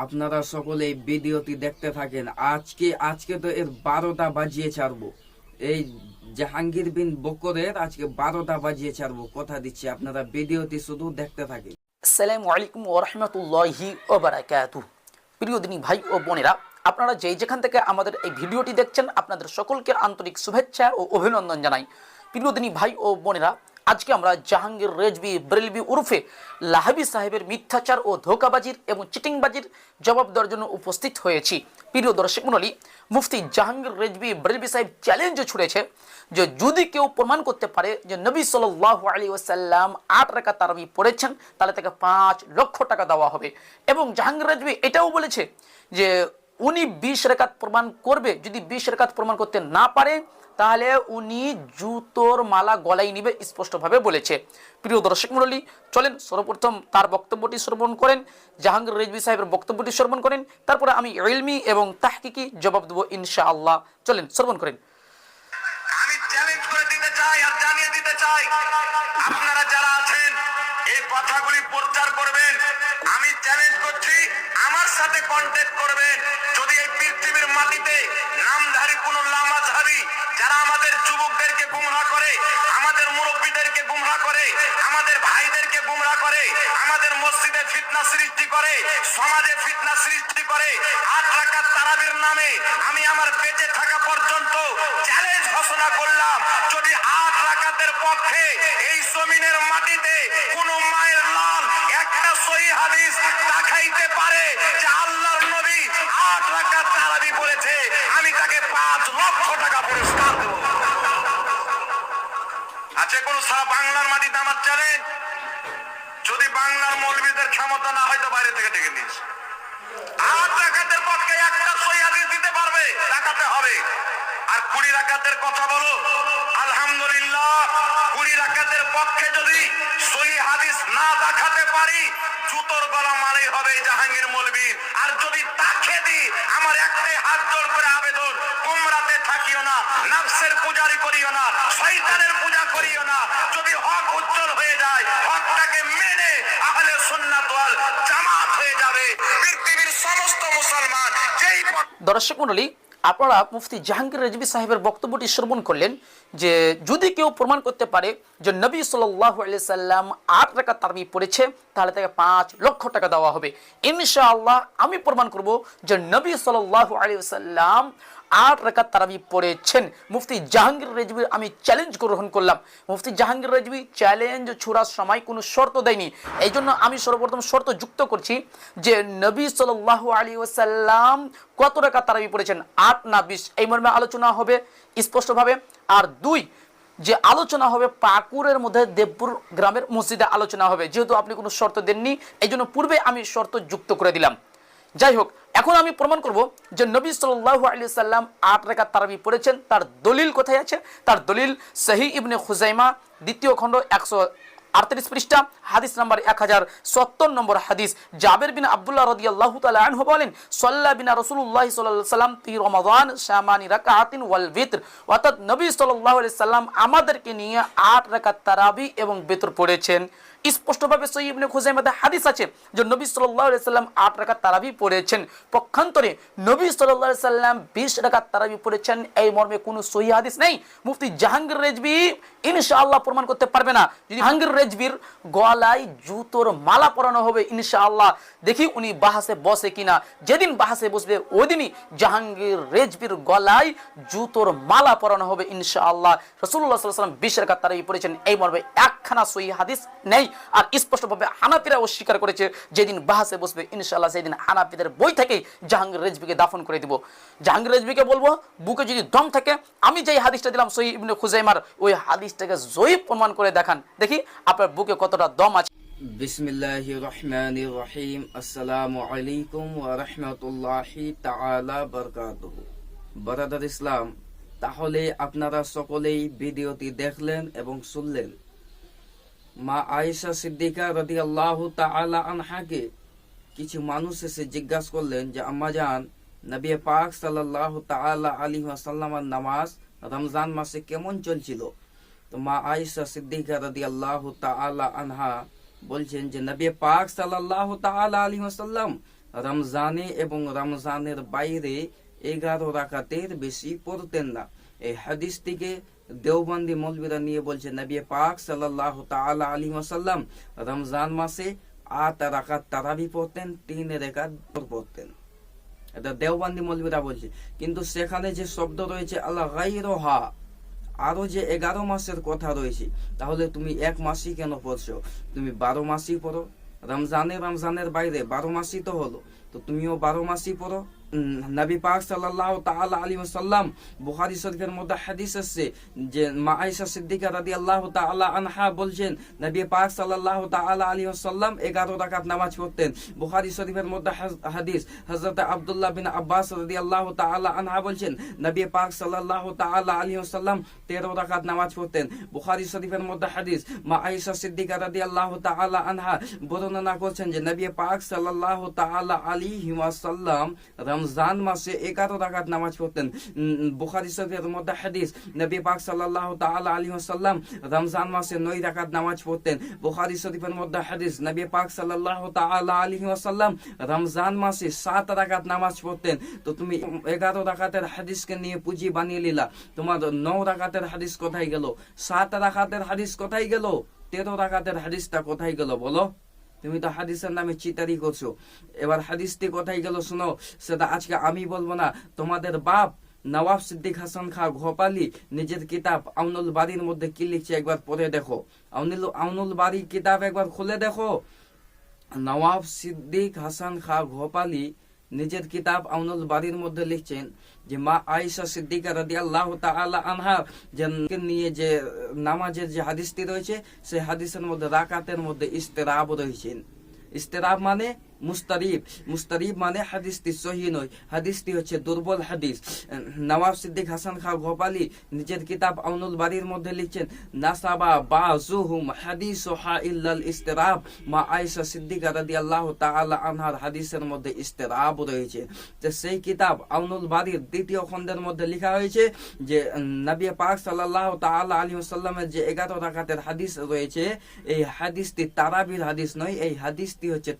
আপনারা সকলে এই ভিডিওটি দেখতে থাকেন। আজকে তো এর 12টা বাজিয়ে ছাড়বো। এই জাহাঙ্গীর বিন বকরের আজকে 12টা বাজিয়ে ছাড়বো, কথা দিচ্ছি। আপনারা ভিডিওটি শুধু দেখতে থাকেন। আসসালামু আলাইকুম ওয়া রাহমাতুল্লাহি ওয়া বারাকাতুহু। প্রিয় দিনী ভাই ও বোনেরা, আপনারা যেখান থেকে আমাদের এই ভিডিওটি দেখছেন, আপনাদের সকলকে আন্তরিক শুভেচ্ছা ও অভিনন্দন জানাই। প্রিয় দিনী ভাই ও বোনেরা, আজকে আমরা জাহাঙ্গীর রেজভি বেরেলভি উরফে লাহাবি সাহেবের মিথ্যাচার ও ধোঁকাবাজির এবং চিটিংবাজির জবাব দেওয়ার জন্য উপস্থিত হয়েছি। প্রিয় দর্শক মণ্ডলী, মুফতি জাহাঙ্গীর রেজভি বেরেলভি সাহেব চ্যালেঞ্জ ছুড়েছে যে যদি কেউ প্রমাণ করতে পারে যে নবী সাল্লাল্লাহু আলাইহি ওয়াসাল্লাম 8 রাকাত তারাবি পড়েছেন, তাহলে তাকে 5 লক্ষ টাকা দেওয়া হবে। এবং জাহাঙ্গীর রেজভি এটাও বলেছে যে উনি 20 রাকাত প্রমাণ করবে। যদি 20 রাকাত প্রমাণ করতে না পারে, তাহলে উনি জুতোর মালা গলায় নিবে, স্পষ্টভাবে বলেছে। প্রিয় দর্শক মণ্ডলী, চলেন সর্বপ্রথম তার বক্তব্যটি শ্রবণ করেন, জাহাঙ্গীর রেজভি সাহেবের বক্তব্যটি শ্রবণ করেন, তারপরে আমি ইলমি এবং তাহকিকি জবাব দেবো ইনশাআল্লাহ। চলেন শ্রবণ করেন। আমি চ্যালেঞ্জ করে দিতে চাই আর জানিয়ে দিতে চাই, আপনারা যারা আছেন এই কথাগুলি প্রচার করবেন। আমি চ্যালেঞ্জ করছি, আমার সাথে কন্ট্যাক্ট করবেন। যদি এই পৃথিবীর মাটিতে নামধারী কোন লামাযহাবী যারা আমাদের যুবকদেরকে গুমরাহ করে, আমাদের মুরব্বীদেরকে গুমরাহ করে, আমাদের ভাইদেরকে গুমরাহ করে, আমাদের মসজিদে ফিতনা সৃষ্টি করে, সমাজে ফিতনা সৃষ্টি করে, 8 রাকাত তারাবির নামে আমি আমার বেঁচে থাকা পর্যন্ত চ্যালেঞ্জ ঘোষণা করলাম, যদি 8 রাকাতের পক্ষে এই জমিনের মাটিতে কোন মায়ের লাল একটা সহিহ হাদিস দেখাইতে পারে যে আল্লাহর নবী 8 রাকাত তারাবি পড়েছে, আমি তাকে 5 লক্ষ টাকা পুরস্কার দেব। আছে কোন সারা বাংলার মাটিতে আমার চ্যালেঞ্জ। যদি বাংলার মৌলবীদের ক্ষমতা না হয় তো বাইরে থেকে ডেকে নিস। 8 রাকাতের পক্ষে একটা সহিহ হাদিস দিতে পারবে, দেখাতে হবে। আর 20 রাকাতের কথা বলো, আলহামদুলিল্লাহ 20 রাকাতের পক্ষে যদি সহিহ হাদিস না দেখাতে পারি, জুতোর গলা মানেই হবে জাহাঙ্গীর মৌলবীর। আর যদি তাকে দিই, আমার একটাই হাত জোড় করে আবেদন, গুমরাতে থাকিও না, নফসের পূজারি করিও না, শয়তানের পূজা করিও না। যদি হক উজ্জ্বল হয়ে যায়, হকটাকে মেনে আহলে সুন্নাত ওয়াল জামাত হয়ে যাবে পৃথিবীর সমস্ত মুসলমান। যেই দর্শক মণ্ডলী, আপনারা মুফতি জাহাঙ্গীর রেজভি সাহেবের বক্তব্যটি শ্রবণ করলেন যে যদি কেউ প্রমাণ করতে পারে যে নবী সাল্লাল্লাহু আলাইহি সাল্লাম 8 রাকাত তারাবি পড়েছে, তাহলে তাকে 5 লক্ষ টাকা দেওয়া হবে। ইনশাআল্লাহ আমি প্রমাণ করব যে নবী সাল্লাল্লাহু আলাইহি সাল্লাম 8 রাকাত তারাবি পড়েছেন। মুফতি জাহাঙ্গীর রেজভির আমি চ্যালেঞ্জ গ্রহণ করলাম। মুফতি জাহাঙ্গীর রেজভি চ্যালেঞ্জ ছোড়ার সময় কোনো শর্ত দেয়নি, এই জন্য আমি সর্বপ্রথম শর্ত যুক্ত করছি যে নবী সাল্লাল্লাহু আলাইহি ওয়াসাল্লাম কত রাকাত তারাবি পড়েছেন, 8 না 20, এই মর্মে আলোচনা হবে স্পষ্টভাবে। আর 2, যে আলোচনা হবে পাকুড়ের মধ্যে দেবপুর গ্রামের মসজিদে আলোচনা হবে। যেহেতু আপনি কোনো শর্ত দেননি, এই জন্য পূর্বে আমি শর্ত যুক্ত করে দিলাম। যাই হোক, এখন আমি প্রমাণ করব যে নবী সাল্লাল্লাহু আলাইহি সাল্লাম 8 রাকাত তারাবি পড়েছেন। তার দলিল কোথায় আছে? তার দলিল সহিহ ইবনে খুজাইমা 2য় খণ্ড 138 পৃষ্ঠা, হাদিস নাম্বার 1070 নম্বর হাদিস। জাবের বিন আব্দুল্লাহ রাদিয়াল্লাহু তাআলা আনহু বলেন, সাল্লা বিনা রাসূলুল্লাহ সাল্লাল্লাহু আলাইহি সাল্লাম ফি রমাদান শামানি রাকাতিন ওয়াল বিতর। অর্থাৎ নবী সাল্লাল্লাহু আলাইহি সাল্লাম আমাদেরকে নিয়ে 8 রাকাত তারাবি এবং বিতর পড়েছেন। স্পষ্টভাবে সহিহ ইবনে খুজাইমাতে হাদিস আছে যে নবী সাল্লাল্লাহু আলাইহি সাল্লাম 8 রাকাত তারাবি পড়েছেন। পক্ষান্তরে নবী সাল্লাল্লাহু আলাইহি সাল্লাম 20 রাকাত তারাবি পড়েছেন, এই মর্মে কোনো সহিহ হাদিস নেই। মুফতি জাহাঙ্গীর রেজভি ইনশাআল্লাহ প্রমাণ করতে পারবে না। যদি জাহাঙ্গীর রেজভির গলায় জুতোর মালা পরানো হবে, ইনশাআল্লাহ দেখি উনি বাহাসে বসে কিনা। যেদিন বাহাসে বসবে ওইদিনই জাহাঙ্গীর রেজভির গলায় জুতোর মালা পরানো হবে ইনশাআল্লাহ। রাসূলুল্লাহ সাল্লাল্লাহু আলাইহি ওয়াসাল্লাম 20 রাকাত তারাবি পড়েছেন, এই মর্মে একখানা সহিহ হাদিস নেই। আর স্পষ্টভাবে হানাফিরা অস্বীকার করেছে, যেদিন বাহাসে বসবে ইনশাআল্লাহ সেদিন হানাফিদের বই থেকে জাহাঙ্গীর রেজভিকে দাফন করে দিব। জাহাঙ্গীর রেজভিকে বলবো, বুকে যদি দম থাকে আমি যেই হাদিসটা দিলাম সহিহ ইবনে খুজাইমার, ওই হাদিসটাকে জয়ীফ প্রমাণ করে দেখান, দেখি আপনার বুকে কতটা দম আছে। বিসমিল্লাহির রহমানির রহিম। আসসালামু আলাইকুম ওয়া রাহমাতুল্লাহি তাআলা বারাকাতুহু। ব্রাদার ইসলাম, তাহলে আপনারা সকলেই ভিডিওটি দেখলেন এবং শুনলেন। মা আয়েশা সিদ্দিকা রাদিয়াল্লাহু তাআলা আনহাকে কিছু মানুষ এসে জিজ্ঞাসা করলেন যে আম্মাজান, নবী পাক সাল্লাল্লাহু তাআলা আলাইহি ওয়াসাল্লামের নামাজ রমজান মাসে কেমন চলছিল? তো মা আয়েশা সিদ্দিকা রাদিয়াল্লাহু তাআলা আনহা বলছেন যে নবী পাক সাল্লাল্লাহু তাআলা আলাইহি ওয়াসাল্লাম রমজানে এবং রমজানের বাইরে 11 রাকাতের বেশি পড়তেন না। এই হাদিসটিকে দেওবন্দি মৌলবীরা নিয়ে বলছে নবী পাক সাল্লাল্লাহু তাআলা আলাইহি ওয়াসাল্লাম রমজান মাসে 8 রাকাত তারাবি পড়তেন, 3 রাকাত পড়তেন। এটা দেওবন্দি মৌলবীরা বলছে। কিন্তু সেখানে যে শব্দ রয়েছে আল্লাহ গায়রহা, আরো যে 11 মাসের কথা রয়েছে, তাহলে তুমি এক মাসই কেন পড়ছো? তুমি 12 মাসই পড়ো। রমজানের বাইরে 12 মাসই তো হলো, তো তুমিও 12 মাসই পড়ো। নবী পাক সাল্লাল্লাহু তাআলা আলাইহি ওয়াসাল্লাম বুখারী শরীফের মধ্যে হাদিস আছে যে মা আয়েশা সিদ্দিকা রাদিয়াল্লাহু তাআলা আনহা বলছেন নবী পাক সাল্লাল্লাহু তাআলা আলাইহি ওয়াসাল্লাম 11 রাকাত নামাজ পড়তেন। বুখারী শরীফের মধ্যে হাদিস হযরত আব্দুল্লাহ বিন আব্বাস রাদিয়াল্লাহু তাআলা আনহা বলছেন নবী পাক সাল্লাল্লাহু তাআলা আলাইহি ওয়াসাল্লাম 13 রাকাত নামাজ পড়তেন। বুখারী শরীফের মধ্যে হাদিস মা আয়েশা সিদ্দিকা রাদিয়াল্লাহু তাআলা আনহা বর্ণনা করছেন যে নবী পাক সাল্লাল্লাহু তাআলা আলাইহি ওয়াসাল্লাম রমজান মাসে 11 রাকাত নামাজ পড়তেন। বুখারী শরীফের মধ্যে হাদিস নবী পাক সাল্লাল্লাহু তাআলা আলাইহি ওয়াসাল্লাম রমজান মাসে 9 রাকাত নামাজ পড়তেন। বুখারী শরীফের মধ্যে হাদিস নবী পাক সাল্লাল্লাহু তাআলা আলাইহি ওয়াসাল্লাম রমজান মাসে 7 রাকাত নামাজ পড়তেন। তো তুমি 11 রাকাতের হাদিসকে নিয়ে পুঁজি বানিয়ে নিলা, তোমার 9 রাকাতের হাদিস কোথায় গেল? 7 রাকাতের হাদিস কোথায় গেল? 13 রাকাতের হাদিসটা কোথায় গেল বলো? তুমি তো হাদিসের নামে চিতারি করছো। এবার হাদিসটি কোথায় গেল শুনো, সেটা আজকে আমি বলবো না, তোমাদের বাপ নওয়াব সিদ্দিক হাসান খা ঘোপালি নিজের কিতাব আউনুল বারীর মধ্যে কি লিখছে একবার পড়ে দেখো। আউনুল বারী কিতাব একবার খুলে দেখো। নওয়াব সিদ্দিক হাসান খা ঘোপালি নিজের কিতাব আউনুল বারীর মধ্যে লিখছেন যে মা আয়েশা সিদ্দিকা রাদিয়াল্লাহু তাআলা আনহা নিয়ে যে নামাজের যে হাদিসটি রয়েছে, সেই হাদিসের মধ্যে রাকাতের মধ্যে ইস্তেরাব রয়েছে। ইস্তেরাব মানে মুস্তারিব মানে হাদিসটি সহিহ নয়, হাদিসটি হচ্ছে দুর্বল হাদিস। নওয়াব সিদ্দিক হাসান খা ঘোপালি নিজের কিতাব আউনুল বারীর মধ্যে লিখছেন নাসাবা বাযুহুম হাদিসুহা ইল্লাল ইস্তেরাব, মা আয়েশা সিদ্দিকা রাদিয়াল্লাহু তাআলা আনহার হাদিসের মধ্যে ইস্তেরাব রয়েছে। যে সেই কিতাব আউনুল বারীর 2য় খণ্ডের মধ্যে লেখা হয়েছে যে নবী পাক সাল্লাল্লাহু তাআলা আলাইহি ওয়াসাল্লামের যে 11 রাকাতের হাদিস রয়েছে, এই হাদিসটি তারাবির হাদিস নয়, এই হাদিসটি হচ্ছে